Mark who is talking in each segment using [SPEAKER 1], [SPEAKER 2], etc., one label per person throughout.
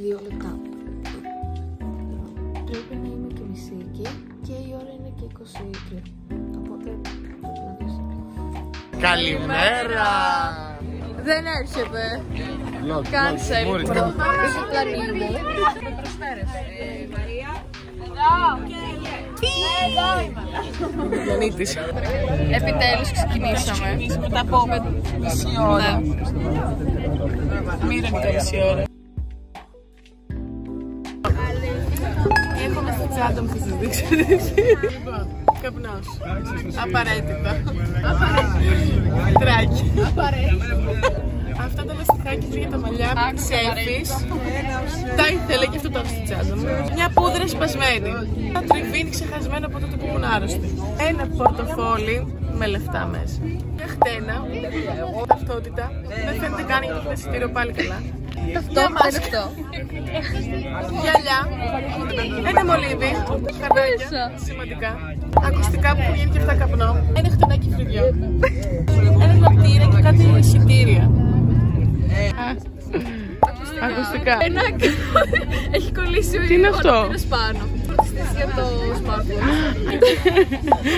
[SPEAKER 1] 2 λεπτά. Πρέπει να είμαι και μισή εκεί και η ώρα είναι και 23. Οπότε πρέπει να δεις.
[SPEAKER 2] Καλημέρα!
[SPEAKER 3] Δεν έρχεται. Κάνσελ. Είσαι πλανή μου. Με προσφέρες. Μαρία.
[SPEAKER 2] Λονίτης.
[SPEAKER 3] Επιτέλους ξεκινήσαμε.
[SPEAKER 2] Μετά από μισή ώρα. Μοίρα και μισή ώρα. Έχουμε στη τσάντα μου, θα σας δείξω. Λοιπόν, καπνός. Απαραίτητα. Τράκι. Αυτά τα λαστιχάκια για τα μαλλιά που ξέφεις. Τα ήθελε και αυτό το στη τσάντα μου. Μια πούδρα σπασμένη. Ένα τριβίνι ξεχασμένο από τότε που ήμουν άρρωστη. Ένα πορτοφόλι με λεφτά μέσα. Μια χτένα. Ταυτότητα. Δεν φαίνεται καν γιατί το εισιτήριο πάλι καλά.
[SPEAKER 3] Αυτό.
[SPEAKER 2] Γυαλιά. Ένα μολύβι. Καρδάκια. Σημαντικά. Ακουστικά που βγαίνει και αυτά καπνό. Ένα χτενάκι φρυδιό. Ένα λαπτήρα και κάτι εισιτήρια. Ακουστικά.
[SPEAKER 3] Έχει κολλήσει ο
[SPEAKER 2] τι είναι αυτό?
[SPEAKER 3] Πάνω. Φορτιστής για το smartphone.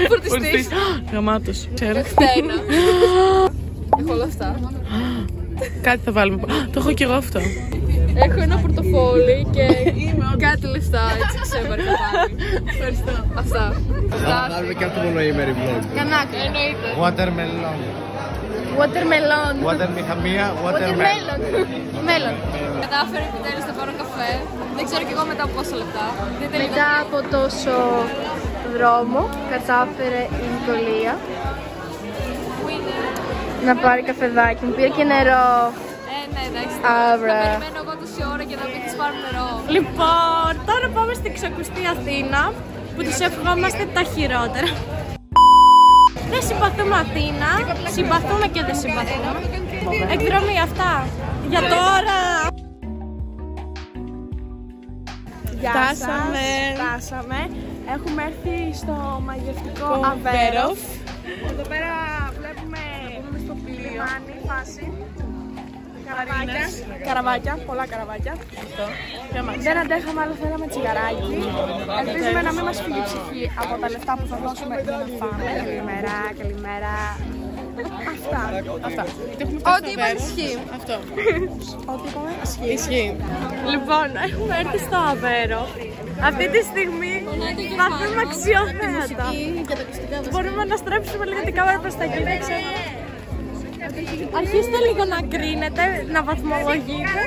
[SPEAKER 3] Φορτιστής.
[SPEAKER 2] Γαμάτος. Ξέρω.
[SPEAKER 3] Χτένα. Έχω όλα αυτά.
[SPEAKER 2] Κάτι θα βάλουμε. Το έχω κι εγώ αυτό.
[SPEAKER 3] Έχω ένα πορτοφόλι και κάτι λεφτά, έτσι ξέβαρκα πάλι.
[SPEAKER 2] Ευχαριστώ.
[SPEAKER 3] Αυτά.
[SPEAKER 4] Θα κάνουμε και αυτό μονοήμερη vlog.
[SPEAKER 3] Κανάκια. Εννοείται.
[SPEAKER 4] Watermelon.
[SPEAKER 3] Watermelon.
[SPEAKER 4] Watermelon.
[SPEAKER 3] Watermelon. Μέλλον. Κατάφερε επιτέλους να πάρω καφέ. Δεν ξέρω κι εγώ μετά από πόσα λεπτά. Μετά από τόσο δρόμο, κατάφερε η Νικολία να πάρει καφεδάκι. Μου πήρε και νερό. Ναι, εντάξει.
[SPEAKER 5] Να περιμένω εγώ τόση ώρα και να μην της πάρω νερό.
[SPEAKER 3] Λοιπόν, τώρα πάμε στην ξακουστή Αθήνα που της ευχόμαστε τα χειρότερα. Δεν συμπαθούμε Αθήνα, συμπαθούμε και δεν συμπαθούμε. Εκδρομή αυτά. Για τώρα. Φτάσαμε. Έχουμε έρθει στο μαγευτικό Αβέροφ. Εδώ πέρα βλέπουμε στο λιμάνι φάση. Καραβάκια, πολλά καραβάκια. Δεν αντέχαμε άλλο, θέλαμε τσιγαράκι. Ελπίζουμε να μην μας φύγει η ψυχή από τα λεφτά που θα δώσουμε για να φάμε. Καλημέρα. Αυτά.
[SPEAKER 5] Ό,τι είπα ισχύει.
[SPEAKER 2] Αυτό.
[SPEAKER 3] Ό,τι είπαμε
[SPEAKER 2] Ισχύει.
[SPEAKER 3] Λοιπόν, έχουμε έρθει στο Αβέρο. Αυτή τη στιγμή παθαίνουμε αξιοθέατα. Μπορούμε να στρέψουμε λίγο την κάμερα προς τα εκεί, δεν ξέρω. Αρχίστε λίγο να κρίνετε, να βαθμολογείτε.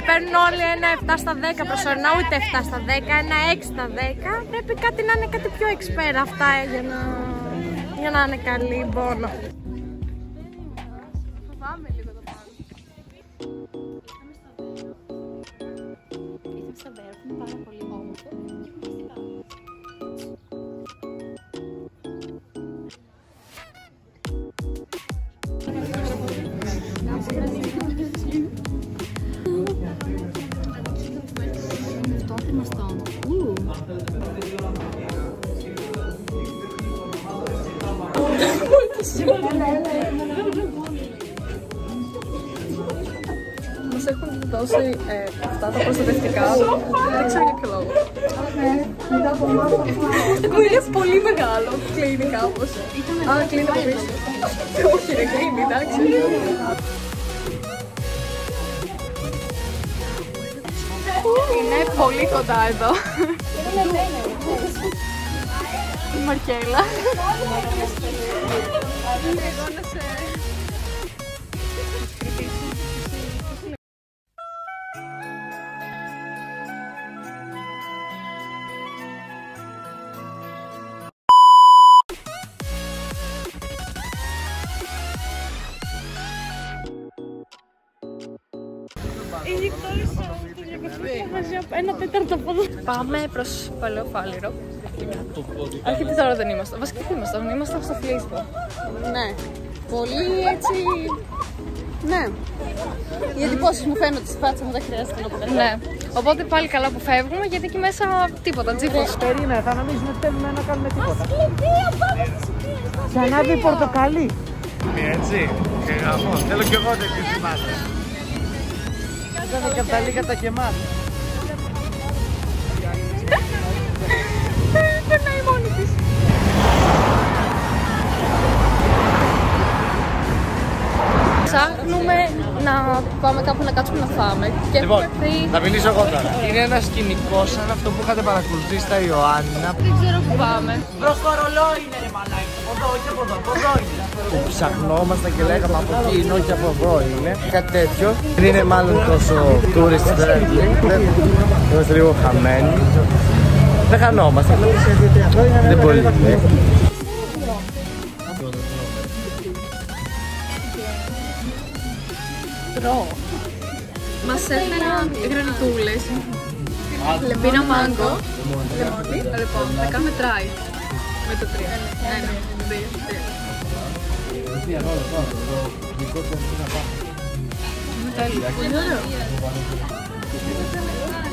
[SPEAKER 3] Παίρνουν όλοι ένα 7 στα 10 προσωρινά, ούτε 7 στα 10, ένα 6 στα 10. Πρέπει κάτι να είναι κάτι πιο εξπέρα αυτά για να είναι καλή πόνο.
[SPEAKER 5] Φοβάμαι λίγο το πάνω. Ήρθαμε στα Βέροφ, είναι πάρα πολύ όμορφο.
[SPEAKER 3] Μας έχουν δώσει αυτά τα προστατευτικά, δεν ξέρω για ποιο λόγο. Είναι πολύ μεγάλο, κλείνει κάπως. Κλείνει από πίσω. Όχι ρε, κλείνει, εντάξει. Είναι πολύ κοντά εδώ. Η Μαρκέλα. Ένα τέταρτο πόδο. Πάμε προς Παλαιό Φάληρο. Όχι, τώρα δεν ήμασταν. Βασικά τι ήμασταν στο Φλίσκο.
[SPEAKER 5] Ναι. Πολύ έτσι. Ναι. Οι εντυπώσεις μου φαίνονται στη φάτσα μου, δεν χρειάζεται να το κάνω.
[SPEAKER 3] Ναι. Οπότε πάλι καλά που φεύγουμε γιατί εκεί μέσα τίποτα. Τζίπος.
[SPEAKER 4] Περίμενα, θα νομίζουμε ότι θέλουμε να κάνουμε τίποτα. Θα ανάβει πορτοκαλί. Έτσι, και γαμό. Θέλω κι εγώ τέτοιες θυμάσαι. Ήταν και από τα λίγα τα κεμάτ.
[SPEAKER 3] Περνάει μόνη της. Ψάχνουμε να πάμε κάπου να κάτσουμε να φάμε. Και
[SPEAKER 4] Λοιπόν,
[SPEAKER 3] έχουμε βρει...
[SPEAKER 4] θα μιλήσω εγώ τώρα. Είναι ένα σκηνικό σαν αυτό που είχατε παρακολουθήσει στα Ιωάννινα.
[SPEAKER 3] Δεν ξέρω που πάμε.
[SPEAKER 4] Προς το ρολόι είναι ρε μαλάκι. Από εδώ και από εδώ, από εδώ είναι. Που ψαχνόμασταν και λέγαμε από εκεί είναι, όχι από εδώ είναι. Κάτι τέτοιο. Δεν είναι μάλλον τόσο tourist friendly. Είμαστε λίγο χαμένοι. Δεν χανόμαστε. Δεν μπορεί.
[SPEAKER 3] Μας έφεραν γρανιτούλες, λεμπίνα μάγκο, λεμόνι. Λοιπόν, θα κάνουμε try με το 3. 1, 2, 3. Πολύ ωραίο.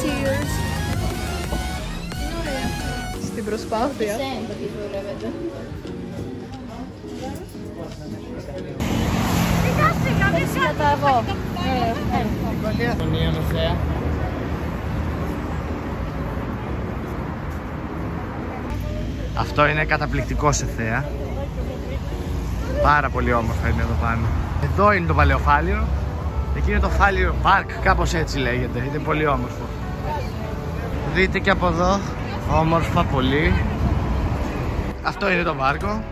[SPEAKER 3] Cheers. Στην προσπάθεια.
[SPEAKER 4] Αυτό είναι καταπληκτικό σε θέα. Πάρα πολύ όμορφα είναι εδώ πάνω. Εδώ είναι το Παλαιοφάλιρο. Εκεί είναι το Φάλιρο Park, κάπως έτσι λέγεται. Είναι πολύ όμορφο. Δείτε και από εδώ, όμορφα πολύ. Αυτό είναι το πάρκο.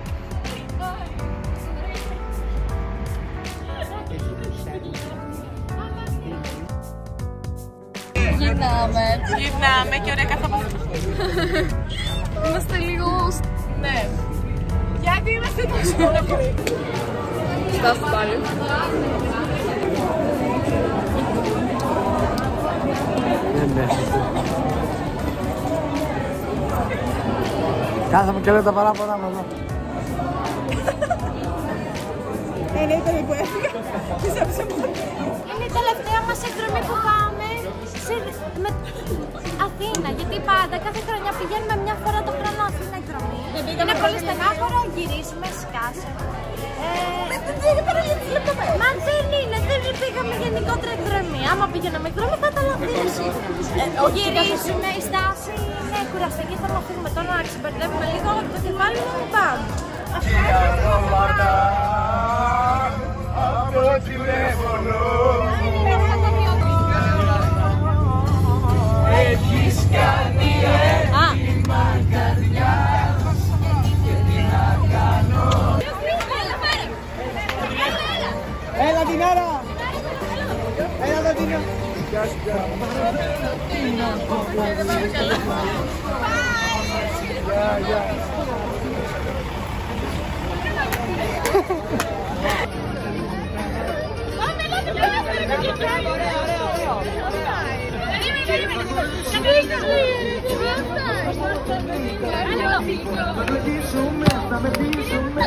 [SPEAKER 2] Γυρνάμε και ωραία καθόλου.
[SPEAKER 3] Είμαστε λίγο...
[SPEAKER 2] Ναι. Γιατί είμαστε τόσο πολύ.
[SPEAKER 3] Στάσου πάλι.
[SPEAKER 4] Κάθαμε και λέω τα παράπονα μου εδώ.
[SPEAKER 2] Ναι, ήταν που έφυγα.
[SPEAKER 3] Είναι η τελευταία μας εκδρομή που πάμε με Αθήνα. Γιατί πάντα κάθε χρονιά πηγαίνουμε μια φορά το χρόνο Αθήνα εκδρομή. Είναι πολύ στενάχωρο, γυρίσουμε, σκάσαμε. Μα δεν είναι, δεν πήγαμε γενικότερα εκδρομή. Άμα πήγαιναμε εκδρομή θα ήταν Αθήνα. Γυρίσουμε, η στάση είναι κουραστική, θέλω να φύγουμε τώρα να ξεμπερδεύουμε λίγο το κεφάλι μου, πάμε.
[SPEAKER 2] Έχεις κάνει έτοιμα καρδιά και τι να κάνω.
[SPEAKER 4] Έλα την ώρα! Έλα εδώ την ώρα! Γεια σου, γεια Θα με πείσουμε, θα με πείσουμε.